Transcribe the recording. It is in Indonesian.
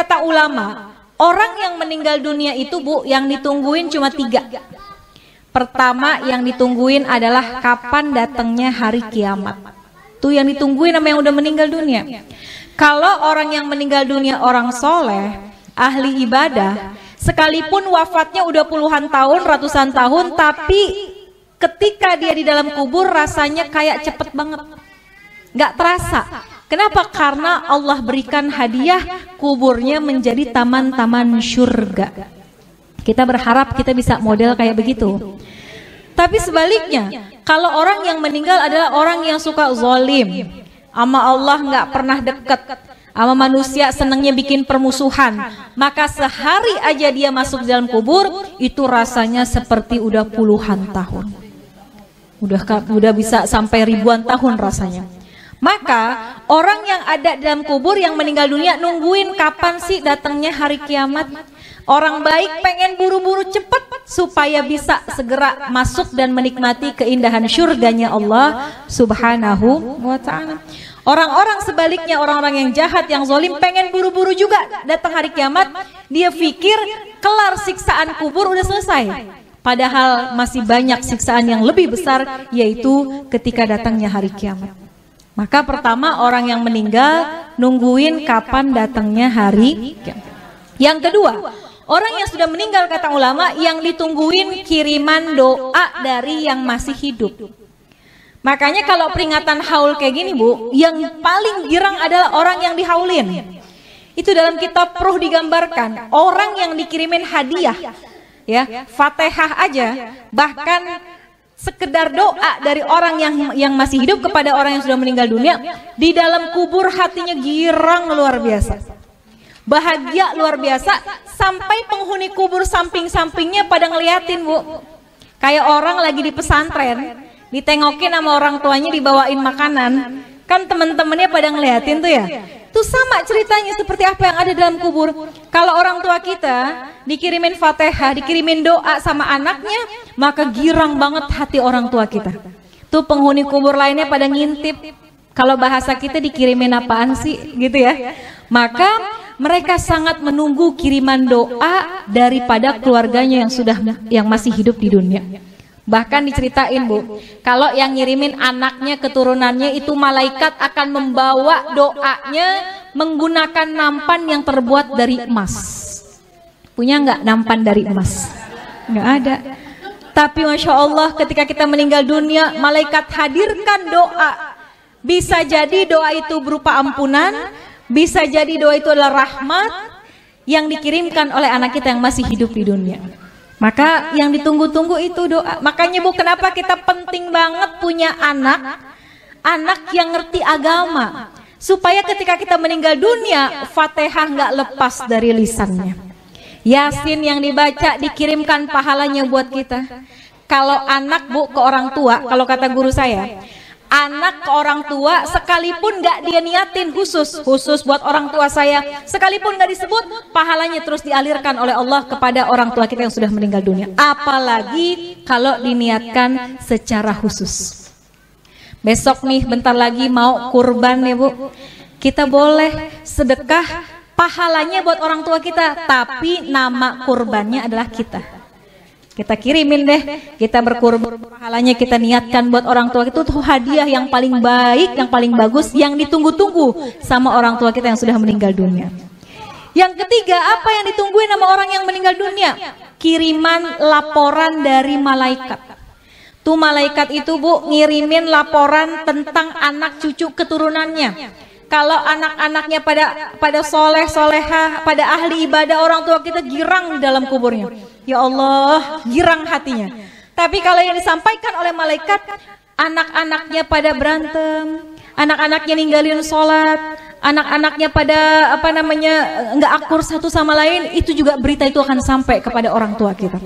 kata ulama, orang yang meninggal dunia itu Bu, yang ditungguin cuma 3. Pertama yang ditungguin adalah kapan datangnya hari kiamat. Tuh yang ditungguin sama yang udah meninggal dunia. Kalau orang yang meninggal dunia orang soleh, ahli ibadah, sekalipun wafatnya udah puluhan tahun, ratusan tahun, tapi ketika dia di dalam kubur rasanya kayak cepet banget, nggak terasa. Kenapa? Karena Allah berikan hadiah kuburnya menjadi taman-taman surga. Kita berharap kita bisa model kayak begitu. Tapi sebaliknya, kalau orang yang meninggal adalah orang yang suka zalim, sama Allah nggak pernah dekat, sama manusia senangnya bikin permusuhan, maka sehari aja dia masuk dalam kubur itu rasanya seperti udah puluhan tahun, udah bisa sampai ribuan tahun rasanya. Maka orang yang ada dalam kubur yang meninggal dunia nungguin kapan sih datangnya hari kiamat. Orang baik pengen buru-buru cepat supaya bisa segera masuk dan menikmati keindahan surganya Allah Subhanahu wa ta'ala. Orang-orang sebaliknya, orang-orang yang jahat, yang zalim pengen buru-buru juga datang hari kiamat. Dia pikir kelar siksaan kubur udah selesai. Padahal masih banyak siksaan yang lebih besar, yaitu ketika datangnya hari kiamat. Maka pertama orang yang meninggal nungguin kapan datangnya hari kiamat. Yang kedua, orang yang sudah meninggal kata ulama yang ditungguin kiriman doa dari yang masih hidup. Makanya kalau peringatan haul kayak gini Bu, yang paling girang adalah orang yang dihaulin. Itu dalam kitab Ruh digambarkan, orang yang dikirimin hadiah, ya, Fatihah aja, bahkan sekedar doa dari orang yang masih hidup kepada orang yang sudah meninggal dunia, di dalam kubur hatinya girang luar biasa, bahagia luar biasa, sampai penghuni kubur samping-sampingnya pada ngeliatin Bu, kayak orang lagi di pesantren, ditengokin sama orang tuanya dibawain makanan, kan teman-temannya pada ngeliatin tuh ya. Itu sama ceritanya seperti apa yang ada dalam kubur. Kalau orang tua kita dikirimin Fatihah, dikirimin doa sama anaknya, maka girang banget hati orang tua kita. Tuh penghuni kubur lainnya pada ngintip, kalau bahasa kita dikirimin apaan sih gitu ya. Maka mereka sangat menunggu kiriman doa daripada keluarganya yang masih hidup di dunia. Bahkan diceritain Bu, kalau yang ngirimin anaknya, keturunannya itu malaikat akan membawa doanya menggunakan nampan yang terbuat dari emas. Punya nggak nampan dari emas? Nggak ada. Tapi Masya Allah ketika kita meninggal dunia, malaikat hadirkan doa. Bisa jadi doa itu berupa ampunan, bisa jadi doa itu adalah rahmat yang dikirimkan oleh anak kita yang masih hidup di dunia. Maka yang ditunggu-tunggu itu doa. Makanya Bu, kenapa kita penting banget punya anak yang ngerti agama, supaya ketika kita meninggal dunia, Fatihah nggak lepas dari lisannya. Yasin yang dibaca dikirimkan pahalanya buat kita. Kalau anak Bu ke orang tua, kalau kata guru saya, anak ke orang tua sekalipun nggak dia niatin khusus buat orang tua saya, sekalipun nggak disebut, pahalanya terus dialirkan oleh Allah kepada orang tua kita yang sudah meninggal dunia. Apalagi kalau diniatkan secara khusus. Besok nih bentar lagi mau kurban ya Bu, kita boleh sedekah, pahalanya buat orang tua kita, tapi nama kurbannya adalah kita. Kita kirimin deh, kita berkurban, pahalanya kita niatkan buat orang tua itu tuh hadiah yang paling baik, yang paling bagus, yang ditunggu-tunggu sama orang tua kita yang sudah meninggal dunia. Yang ketiga, apa yang ditungguin sama orang yang meninggal dunia? Kiriman laporan dari malaikat. Tuh malaikat itu Bu ngirimin laporan tentang anak cucu keturunannya. Kalau anak-anaknya pada soleh, soleha, pada ahli ibadah, orang tua kita girang di dalam kuburnya. Ya Allah, girang hatinya. Tapi kalau yang disampaikan oleh malaikat, anak-anaknya pada berantem, anak-anaknya ninggalin sholat, anak-anaknya pada nggak akur satu sama lain, itu juga berita itu akan sampai kepada orang tua kita.